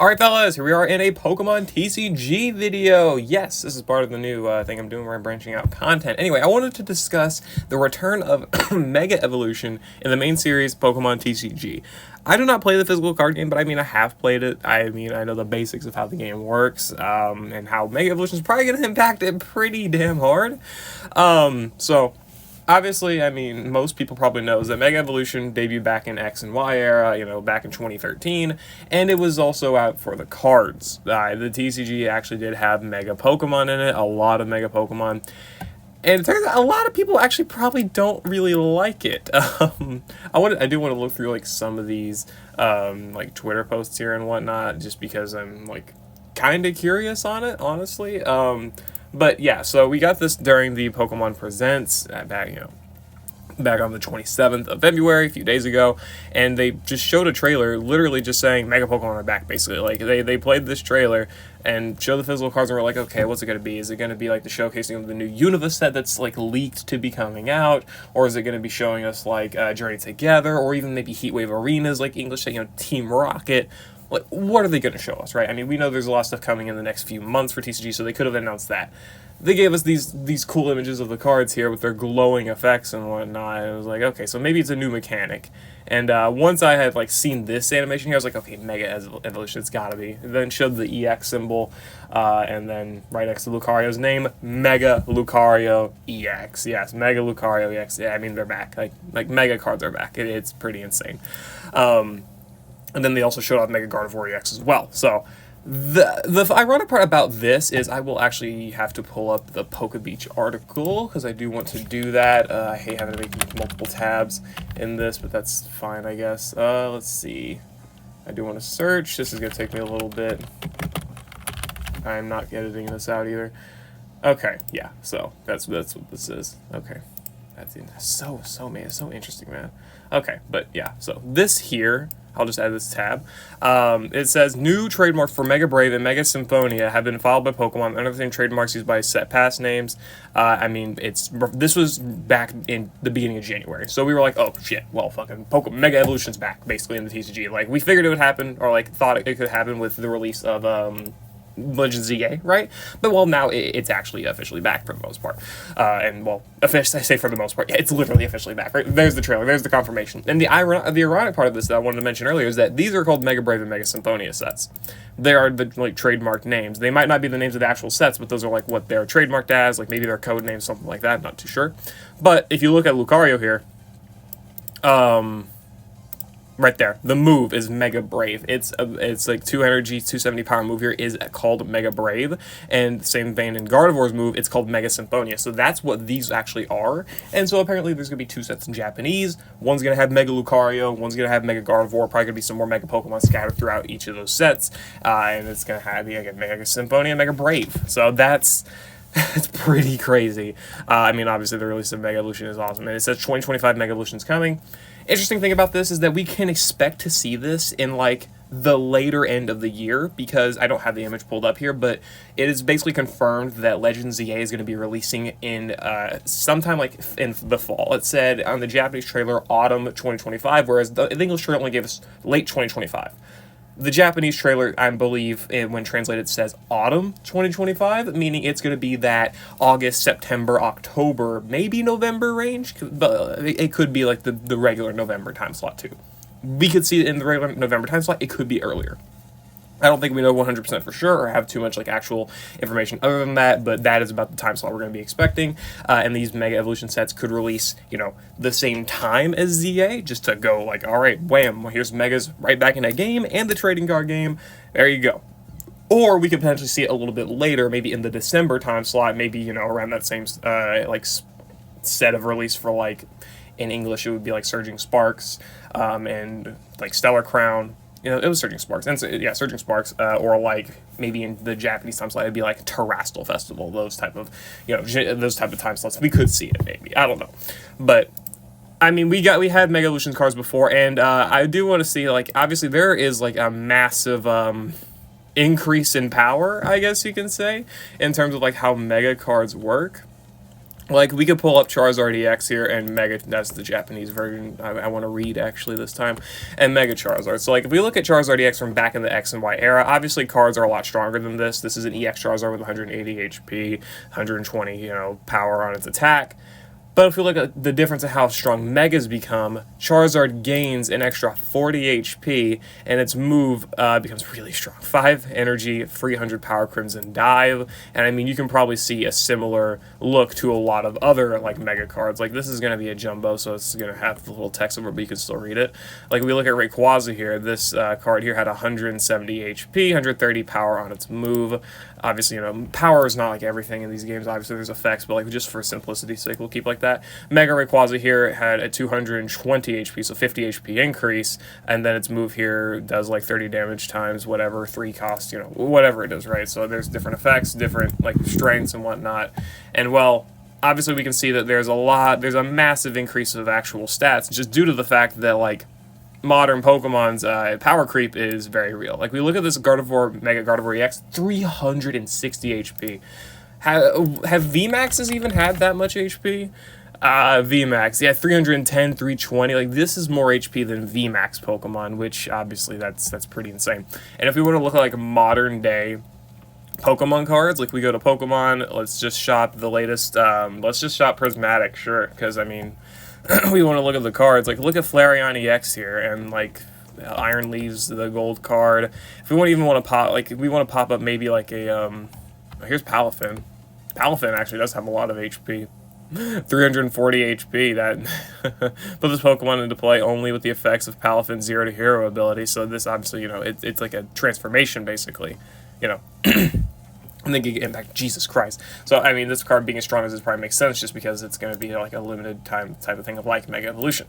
Alright fellas, here we are in a Pokemon TCG video. Yes, this is part of the new thing I'm doing where I'm branching out content. Anyway, I wanted to discuss the return of Mega Evolution in the main series Pokemon TCG. I do not play the physical card game, but I mean, I have played it. I mean, I know the basics of how the game works, and how Mega Evolution is probably going to impact it pretty damn hard. Obviously, I mean, most people probably knows that Mega Evolution debuted back in X and Y era, back in 2013, and it was also out for the cards. The TCG actually did have Mega Pokemon in it, a lot of Mega Pokemon, and it turns out a lot of people actually probably don't really like it. I do want to look through, like, some of these, like, Twitter posts here and whatnot, just because I'm, like, kind of curious on it, honestly. But yeah, so we got this during the Pokemon Presents back on the 27th of February, a few days ago, and they just showed a trailer, literally just saying Mega Pokemon are back, basically. Like, they played this trailer and showed the physical cards, and we're like, okay, what's it going to be? Is it going to be like the showcasing of the new Unova set that's like leaked to be coming out, or is it going to be showing us like Journey Together, or even maybe Heatwave Arenas, like English, Team Rocket? Like, what are they going to show us, right? I mean, we know there's a lot of stuff coming in the next few months for TCG, so they could have announced that. They gave us these cool images of the cards here with their glowing effects and whatnot, and I was like, okay, so maybe it's a new mechanic. And once I had, like, seen this animation here, I was like, okay, Mega Evolution, it's gotta be. And then showed the EX symbol, and then right next to Lucario's name, Mega Lucario EX. Yes, Mega Lucario EX. Yeah, I mean, they're back. Like Mega cards are back. It's pretty insane. And then they also showed off Mega Gardevoir EX as well. So the ironic part about this is I will actually have to pull up the PokeBeach article, because I do want to do that. I hate having to make multiple tabs in this, but that's fine, I guess. Let's see. I do want to search. This is going to take me a little bit. I'm not editing this out either. Okay, yeah, so that's what this is. Okay. That's so interesting, man. Okay, but yeah, so this here, I'll just add this tab. It says, new trademarks for Mega Brave and Mega Symphonia have been filed by Pokemon under the same trademarks used by set past names. I mean, this was back in the beginning of January, so we were like, oh shit, well, fucking Mega Evolution's back, basically, in the TCG. Like, we figured it would happen, or like thought it could happen with the release of Legends ZA, right? But, well, now it's actually officially back for the most part. And, well, I say for the most part, yeah, it's literally officially back, right? There's the trailer, there's the confirmation. And the ironic part of this that I wanted to mention earlier is that these are called Mega Brave and Mega Symphonia sets. They are the, like, trademarked names. They might not be the names of the actual sets, but those are, like, what they're trademarked as, like, maybe their code names, something like that, not too sure. But if you look at Lucario here, right there, the move is Mega Brave. It's like 2 energy, 270 power move here is called Mega Brave, and same vein in Gardevoir's move, it's called Mega Symphonia. So that's what these actually are, and so apparently there's gonna be 2 sets in Japanese. One's gonna have Mega Lucario, one's gonna have Mega Gardevoir. Probably gonna be some more Mega Pokemon scattered throughout each of those sets, and it's gonna have again Mega Symphonia and Mega Brave. So that's. It's pretty crazy. I mean, obviously the release of Mega Evolution is awesome, and it says 2025 Mega Evolution is coming. Interesting thing about this is that we can expect to see this in, like, the later end of the year, because I don't have the image pulled up here, but it is basically confirmed that Legends ZA is going to be releasing in sometime like in the fall. It said on the Japanese trailer autumn 2025, whereas the English trailer only gave us late 2025. The Japanese trailer, I believe, when translated, says autumn 2025, meaning it's going to be that August, September, October, maybe November range, but it could be like the regular November time slot too. We could see it in the regular November time slot. It could be earlier. I don't think we know 100% for sure or have too much like actual information other than that, but that is about the time slot we're going to be expecting. And these Mega Evolution sets could release, the same time as ZA, just to go like, all right, wham, well, here's Megas right back in that game and the trading card game. There you go. Or we could potentially see it a little bit later, maybe in the December time slot, maybe, around that same, set of release for, like, in English, it would be like Surging Sparks, and like Stellar Crown. It was Surging Sparks, and so, yeah, Surging Sparks, or like maybe in the Japanese time slot, it'd be like Terastal Festival, those type of time slots. We could see it, maybe, I don't know, but I mean, we had Mega Evolution cards before, and I do want to see, like, obviously there is like a massive increase in power, I guess you can say, in terms of like how Mega cards work. Like, we could pull up Charizard EX here and Mega, that's the Japanese version I want to read actually this time, and Mega Charizard. So, like, if we look at Charizard EX from back in the X and Y era, obviously cards are a lot stronger than this. This is an EX Charizard with 180 HP, 120, power on its attack. But if we look at the difference of how strong Megas become, Charizard gains an extra 40 HP, and its move becomes really strong. 5 energy, 300 power, Crimson Dive, and I mean, you can probably see a similar look to a lot of other, like, Mega cards. Like, this is going to be a jumbo, so it's going to have the little text over, but you can still read it. Like, we look at Rayquaza here, this card here had 170 HP, 130 power on its move. Obviously, power is not like everything in these games. Obviously, there's effects, but like just for simplicity's sake, we'll keep like that. Mega Rayquaza here had a 220 HP, so 50 HP increase, and then its move here does like 30 damage times whatever, 3 cost, whatever it is, right? So there's different effects, different like strengths and whatnot. And well, obviously we can see that there's a massive increase of actual stats just due to the fact that like modern Pokemon's power creep is very real. Like, we look at this Gardevoir, Mega Gardevoir EX, 360 HP. Have VMAXs even had that much HP? VMAX, yeah, 310, 320. Like, this is more HP than VMAX Pokemon, which obviously that's pretty insane. And if we want to look at like modern day Pokemon cards, like we go to Pokemon, let's just shop the latest, let's just shop Prismatic, sure, because I mean, we want to look at the cards. Like, look at Flareon EX here, and like Iron Leaves, the gold card. If we want to pop, like, if we want to pop up maybe like a here's Palafin. Palafin actually does have a lot of HP. 340 HP. That put this Pokemon into play only with the effects of Palafin's 0 to Hero ability. So this obviously, it's like a transformation basically, And then Giga Impact, Jesus Christ. So, I mean, this card being as strong as it probably makes sense just because it's going to be like a limited time type of thing of like Mega Evolution.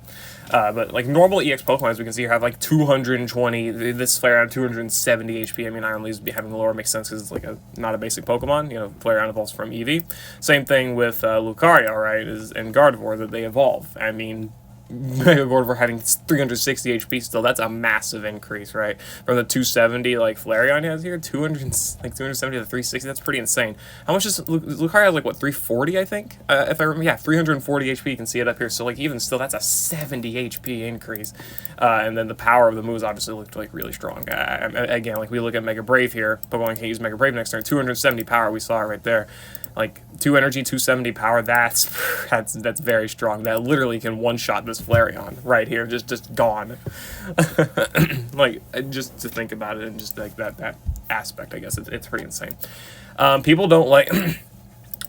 But like normal EX Pokemon, as we can see here, have like 220, this Flareon 270 HP. I mean, Iron Leaves having the lower makes sense because it's like not a basic Pokemon. Flareon evolves from Eevee. Same thing with Lucario, right, and Gardevoir, that they evolve. I mean, Mega Gardevoir having 360 HP still, that's a massive increase, right? From the 270 like Flareon has here, 270 to 360, that's pretty insane. How much is Lucario has, like, what, 340, I think? If I remember, yeah, 340 HP, you can see it up here. So, like, even still, that's a 70 HP increase. And then the power of the moves obviously looked, like, really strong. Again, like, we look at Mega Brave here, Pokemon can use Mega Brave next turn, 270 power, we saw it right there. Like, 2 energy, 270 power, that's very strong. That literally can one-shot this Flareon right here, just gone. Like, just to think about it and just like that aspect, I guess, it's pretty insane. People don't like...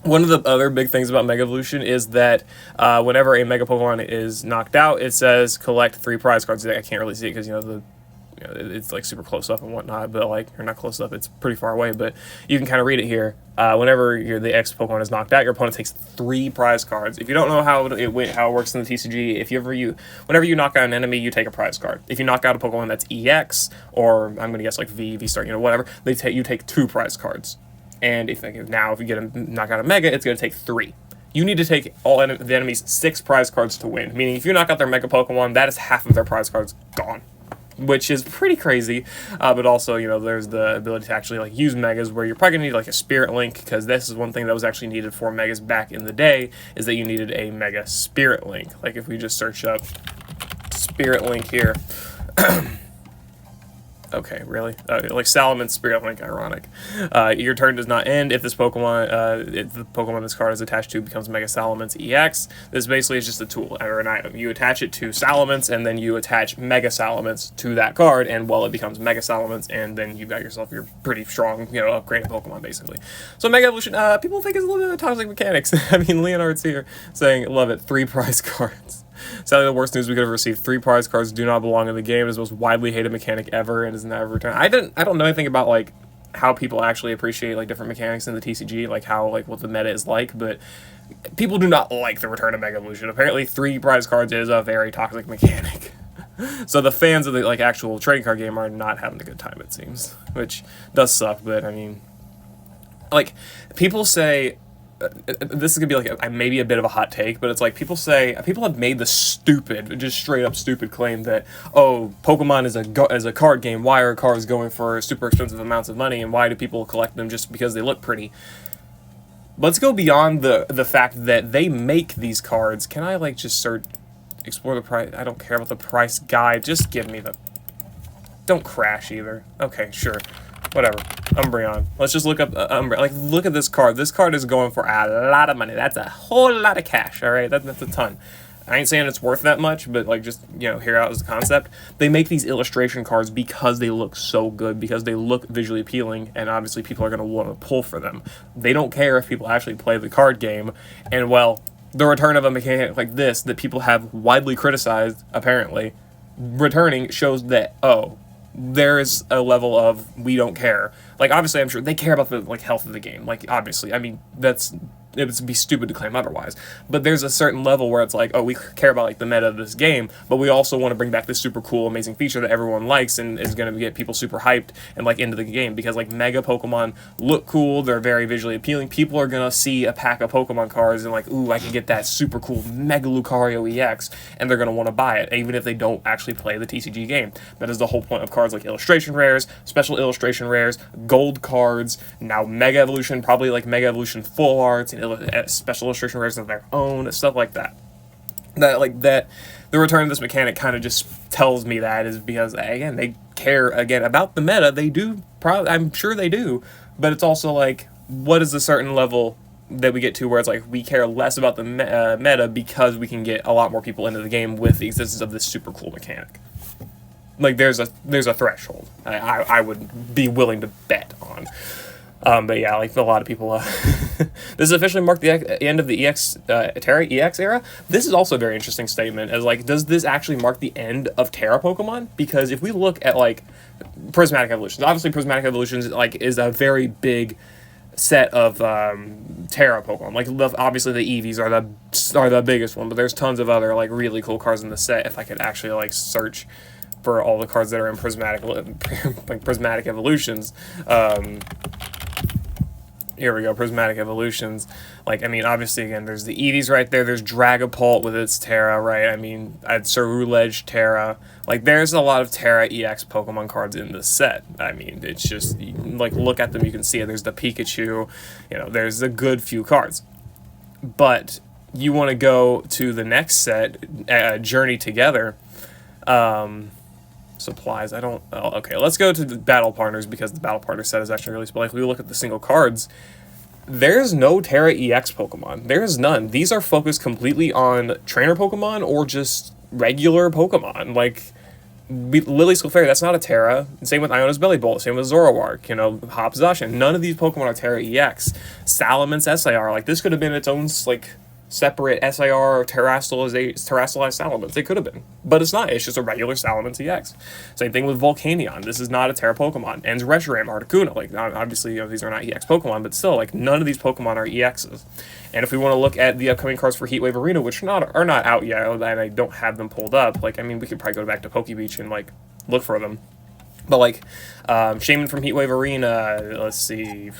One of the other big things about Mega Evolution is that whenever a Mega Pokemon is knocked out, it says collect 3 prize cards. I can't really see it because, it's like super close up and whatnot, but like, or not close up, it's pretty far away, but you can kind of read it here. Whenever the X Pokemon is knocked out, your opponent takes 3 prize cards. If you don't know how it works in the TCG, whenever you knock out an enemy, you take a prize card. If you knock out a Pokemon that's EX, or I'm gonna guess like V-Star, whatever, you take 2 prize cards. And if you get a knock out a Mega, it's gonna take 3. You need to take all the enemy's 6 prize cards to win. Meaning, if you knock out their Mega Pokemon, that is half of their prize cards gone. Which is pretty crazy, but also, there's the ability to actually, like, use Megas, where you're probably going to need, like, a Spirit Link, because this is one thing that was actually needed for Megas back in the day, is that you needed a Mega Spirit Link. Like, if we just search up Spirit Link here... Okay, really? Like Salaman's Spirit Link, ironic. Your turn does not end if this Pokemon, if the Pokemon this card is attached to becomes Mega Salamence EX. This basically is just a tool or an item. You attach it to Salamence, and then you attach Mega Salamence to that card, and well, it becomes Mega Salamence, and then you got yourself your pretty strong, upgraded Pokemon, basically. So Mega Evolution, people think it's a little bit of toxic mechanics. I mean, Leonard's here saying, love it, 3 prize cards. Sadly, the worst news we could have received. 3 prize cards do not belong in the game. It is the most widely hated mechanic ever and is never returned. I don't know anything about, like, how people actually appreciate, like, different mechanics in the TCG, like how, like, what the meta is like, but people do not like the return of Mega Evolution. Apparently 3 prize cards is a very toxic mechanic. So the fans of the, like, actual trading card game are not having a good time, it seems, which does suck. But I mean, like, people say, this is gonna be like maybe a bit of a hot take, but it's like people have made the stupid, just straight up stupid claim that, oh, Pokemon is a card game. Why are cards going for super expensive amounts of money, and why do people collect them just because they look pretty? let's go beyond the fact that they make these cards. Can I like just search, explore the price? I don't care about the price guide. Just give me the. Don't crash either. Okay, sure, whatever. Umbreon. Let's just look up Umbreon. Like, look at this card. This card is going for a lot of money. That's a whole lot of cash. All right, that's a ton. I ain't saying it's worth that much, but like, just, you know, hear out as a concept. They make these illustration cards because they look so good, because they look visually appealing, and obviously people are going to want to pull for them. They don't care if people actually play the card game, and well, the return of a mechanic like this that people have widely criticized, apparently, returning shows that, oh, there's a level of we don't care. Like, obviously, I'm sure they care about the like health of the game. Like, obviously, I mean, it would be stupid to claim otherwise. But there's a certain level where it's like, oh, we care about like the meta of this game, but we also want to bring back this super cool, amazing feature that everyone likes and is going to get people super hyped and like into the game, because like Mega Pokemon look cool, they're very visually appealing. People are going to see a pack of Pokemon cards and like, ooh, I can get that super cool Mega Lucario EX, and they're going to want to buy it, even if they don't actually play the TCG game. That is the whole point of cards like illustration rares, special illustration rares, gold cards, now Mega Evolution, probably like Mega Evolution full arts, and special illustration rares of their own, stuff like that. The return of this mechanic kind of just tells me that is because, again, they care again about the meta. They do, probably, I'm sure they do, but it's also like, what is a certain level that we get to where it's like we care less about the meta because we can get a lot more people into the game with the existence of this super cool mechanic. Like, there's a threshold I would be willing to bet on. But yeah, like a lot of people, this has officially marked the end of the Terra EX era. This is also a very interesting statement, as like, does this actually mark the end of Terra Pokemon? Because if we look at like prismatic evolutions, obviously prismatic evolutions like is a very big set of Terra Pokemon. Like, obviously the Eevees are the biggest one, but there's tons of other like really cool cards in the set. If I could actually like search for all the cards that are in prismatic evolutions. Here we go, prismatic evolutions. Like, I mean, obviously, again, there's the Eevees right there. There's Dragapult with its Terra, right? I mean, I had Cerulege Terra. Like, there's a lot of Terra EX Pokemon cards in this set. I mean, it's just, like, look at them, you can see it. There's the Pikachu. You know, there's a good few cards. But you want to go to the next set, Journey Together. Supplies, okay, let's go to the battle partners, because the battle partner set is actually released. But like, we look at the single cards, there's no Terra EX Pokemon. There's none. These are focused completely on trainer Pokemon or just regular Pokemon. Like, Lily Sclefairy, that's not a Terra. Same with Iona's Bellybolt. Same with Zoroark, you know, Hop Zacian. None of these Pokemon are Terra EX. Salamence SIR, like, this could have been its own, like, separate SIR or terrestrialized Salamence. It could have been. But it's not. It's just a regular Salamence EX. Same thing with Volcanion. This is not a Terra Pokemon. And Reshiram, Articuno. Like, obviously, you know, these are not EX Pokemon, but still, like, none of these Pokemon are EXs. And if we want to look at the upcoming cards for Heatwave Arena, which are not out yet, and I don't have them pulled up, like, I mean, we could probably go back to Pokebeach and, like, look for them. But, like, Shaman from Heatwave Arena, let's see...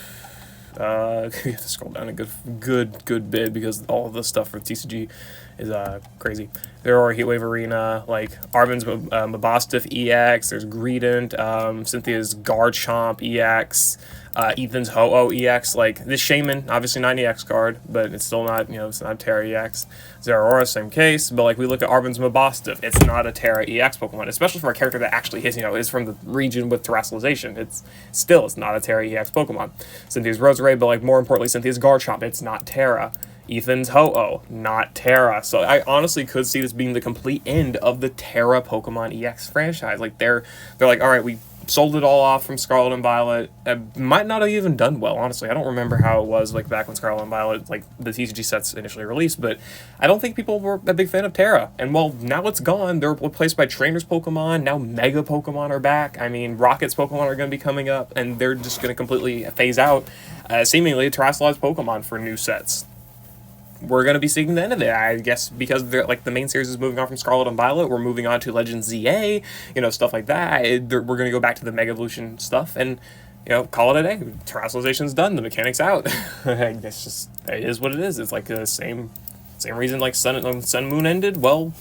you have to scroll down a good bit, because all of the stuff for TCG is crazy. There are Heatwave Arena, like Arvin's Mabosstiff EX, there's Greedent, Cynthia's Garchomp EX, Ethan's Ho-Oh EX. Like, this Shaman, obviously not an EX card, but it's still not, you know, it's not Terra EX. Zeraora, same case, but like, we look at Arvin's Mabosstiff, it's not a Terra EX Pokemon, especially for a character that actually is, you know, is from the region with terrestrialization. It's not a Terra EX Pokemon. Cynthia's Roserade, but like, more importantly, Cynthia's Garchomp, it's not Terra. Ethan's Ho-Oh, not Terra. So I honestly could see this being the complete end of the Terra Pokemon EX franchise. Like, they're like, all right, we sold it all off from Scarlet and Violet. It might not have even done well, honestly. I don't remember how it was like back when Scarlet and Violet, like the TCG sets initially released, but I don't think people were a big fan of Terra. And well, now it's gone. They're replaced by Trainers Pokemon. Now Mega Pokemon are back. I mean, Rocket's Pokemon are going to be coming up, and they're just going to completely phase out seemingly terrestrialized Pokemon for new sets. We're going to be seeing the end of it, I guess, because they're, like, the main series is moving on from Scarlet and Violet. We're moving on to Legends ZA, you know, stuff like that. We're going to go back to the Mega Evolution stuff and, you know, call it a day. Terrestrialization's done. The mechanic's out. It's just, it is what it is. It's like the same reason like Sun and Moon ended. Well,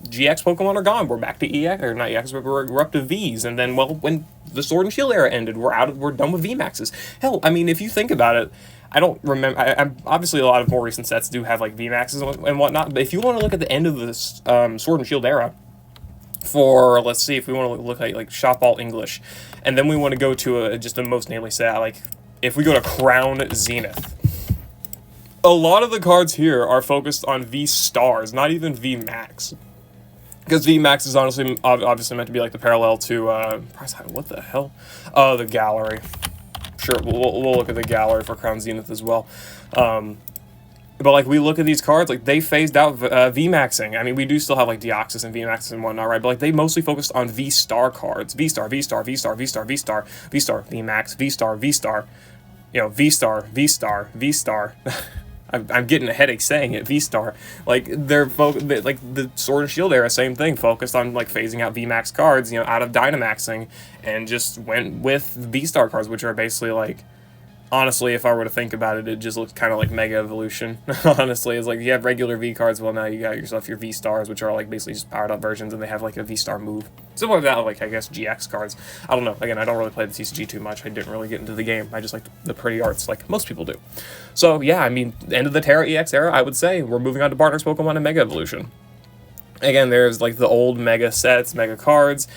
GX Pokemon are gone. We're back to EX, or not EX, but we're up to Vs. And then, well, when the Sword and Shield era ended, we're done with VMAXs. Hell, I mean, if you think about it, I don't remember. I'm obviously a lot of more recent sets do have like VMAXs and whatnot. But if you want to look at the end of this Sword and Shield era, for, let's see, if we want to look at like Shop All English, and then we want to go to just a most namely set, like if we go to Crown Zenith, a lot of the cards here are focused on V stars, not even V max, because V max is honestly obviously meant to be like the parallel to what the hell, the gallery. Sure, we'll look at the gallery for Crown Zenith as well. But, like, we look at these cards, like, they phased out VMAXing. I mean, we do still have, like, Deoxys and VMAXs and whatnot, right? But, like, they mostly focused on V-Star cards. V-Star, V-Star, V-Star, V-Star, V-Star, V-Star, VMAX, V-Star, V-Star, you know, V-Star, V-Star, V-Star. I'm getting a headache saying it, V-Star. Like, like, the Sword and Shield era, same thing, focused on, like, phasing out VMAX cards, you know, out of Dynamaxing, and just went with V-Star cards, which are basically, like, honestly, if I were to think about it, it just looks kind of like Mega Evolution. Honestly, it's like you have regular V cards, well, now you got yourself your V Stars, which are like basically just powered up versions, and they have like a V Star move. Similar to that, like I guess GX cards. I don't know. Again, I don't really play the TCG too much. I didn't really get into the game. I just like the pretty arts, like most people do. So yeah, I mean, end of the Terra EX era, I would say we're moving on to Barter's Pokemon and Mega Evolution. Again, there's like the old Mega sets, Mega cards.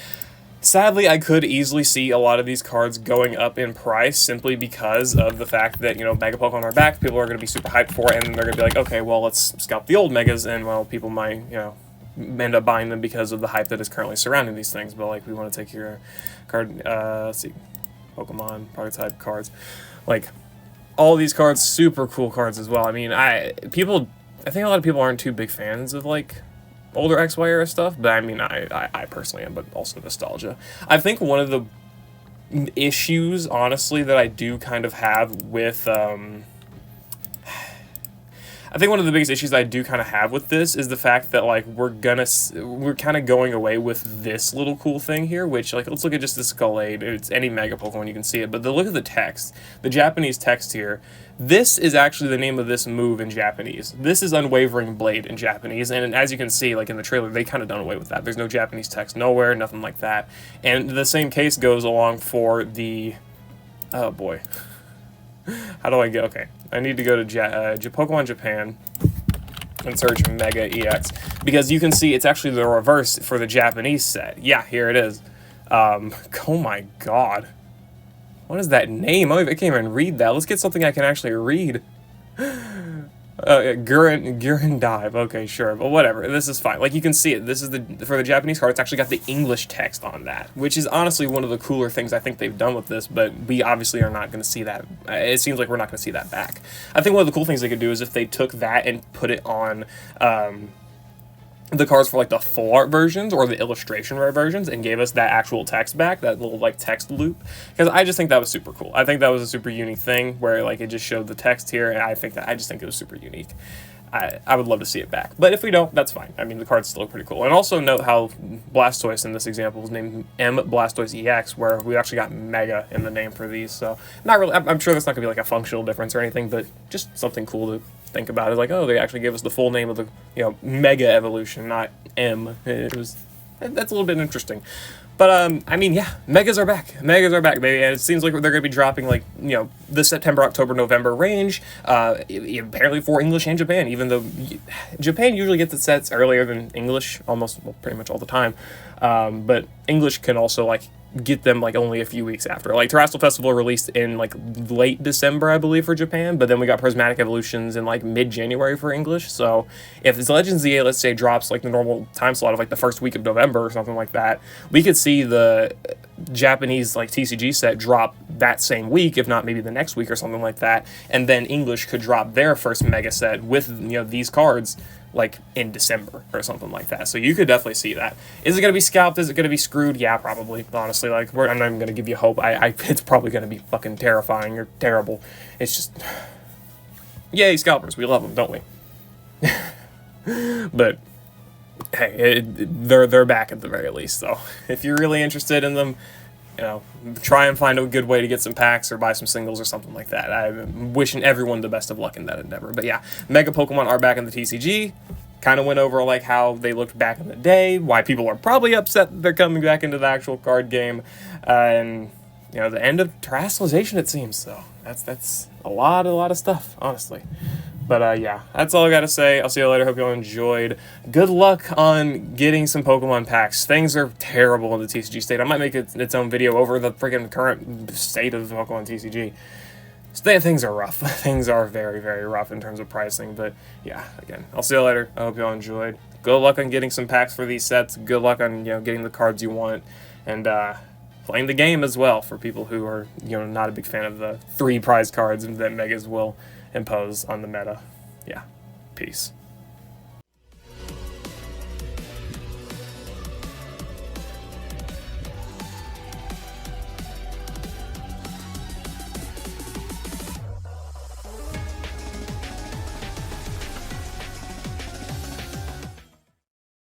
Sadly, I could easily see a lot of these cards going up in price simply because of the fact that, you know, Mega Pokemon are back, people are going to be super hyped for it, and they're going to be like, okay, well, let's scalp the old Megas, and, well, people might, you know, end up buying them because of the hype that is currently surrounding these things. But, like, we want to take your card, let's see, Pokemon, prototype cards. Like, all these cards, super cool cards as well. I mean, I think a lot of people aren't too big fans of, like, older XY era stuff, but I mean, I personally am, but also nostalgia. I think one of the issues, honestly, that I do kind of have with, I think one of the biggest issues I do kind of have with this is the fact that, like, we're kind of going away with this little cool thing here, which, like, let's look at just this Gallade. It's any Mega Pokemon, you can see it, but look at the text, the Japanese text here. This is actually the name of this move in Japanese. This is Unwavering Blade in Japanese, and as you can see, like, in the trailer, they kind of done away with that. There's no Japanese text nowhere, nothing like that. And the same case goes along for the, oh boy. How do I get, okay. I need to go to Pokemon Japan and search Mega EX, because you can see it's actually the reverse for the Japanese set. Yeah, here it is. Oh my god. What is that name? I can't even read that. Let's get something I can actually read. Gurren Dive. Okay, sure, but whatever. This is fine. Like, you can see it. This is for the Japanese card. It's actually got the English text on that, which is honestly one of the cooler things I think they've done with this. But we obviously are not going to see that. It seems like we're not going to see that back. I think one of the cool things they could do is if they took that and put it on the cards for, like, the full art versions or the illustration rare versions and gave us that actual text back, that little, like, text loop, because I just think that was super cool. I think that was a super unique thing where, like, it just showed the text here, and I just think it was super unique. I would love to see it back, but if we don't, that's fine. I mean, the card's still pretty cool. And also note how Blastoise in this example was named M Blastoise EX, where we actually got Mega in the name for these, so not really, I'm sure that's not going to be, like, a functional difference or anything, but just something cool to think about it. Like, oh, they actually gave us the full name of the, you know, Mega Evolution, not M. That's a little bit interesting. But, I mean, yeah, Megas are back. Megas are back, baby. And it seems like they're going to be dropping, like, you know, the September, October, November range, apparently for English and Japan, even though Japan usually gets its sets earlier than English, almost, well, pretty much all the time. But English can also, like, get them, like, only a few weeks after. Like, Terrestrial Festival released in, like, late December, I believe, for Japan, but then we got Prismatic Evolutions in, like, mid-January for English. So if this Legends ZA, let's say, drops, like, the normal time slot of, like, the first week of November or something like that, we could see the Japanese, like, TCG set drop that same week, if not maybe the next week or something like that, and then English could drop their first Mega set with, you know, these cards, like, in December or something like that. So you could definitely see that. Is it going to be scalped? Is it going to be screwed? Yeah, probably, honestly. Like, I'm not even going to give you hope. It's probably going to be fucking terrifying or terrible. It's just, yay, scalpers. We love them, don't we? But, hey, they're back at the very least, so if you're really interested in them, you know, try and find a good way to get some packs or buy some singles or something like that. I'm wishing everyone the best of luck in that endeavor. But yeah, Mega Pokemon are back in the TCG. kind of went over like how they looked back in the day, why people are probably upset that they're coming back into the actual card game, and you know, the end of terrestrialization, it seems. So that's a lot of stuff, honestly. But yeah, that's all I gotta say. I'll see you later. Hope you all enjoyed. Good luck on getting some Pokemon packs. Things are terrible in the TCG state. I might make its own video over the freaking current state of Pokemon TCG. Things are rough. Things are very, very rough in terms of pricing. But yeah, again, I'll see you later. I hope you all enjoyed. Good luck on getting some packs for these sets. Good luck on, you know, getting the cards you want, and playing the game as well for people who are, you know, not a big fan of the 3 prize cards that Megas will impose on the meta. Yeah, peace.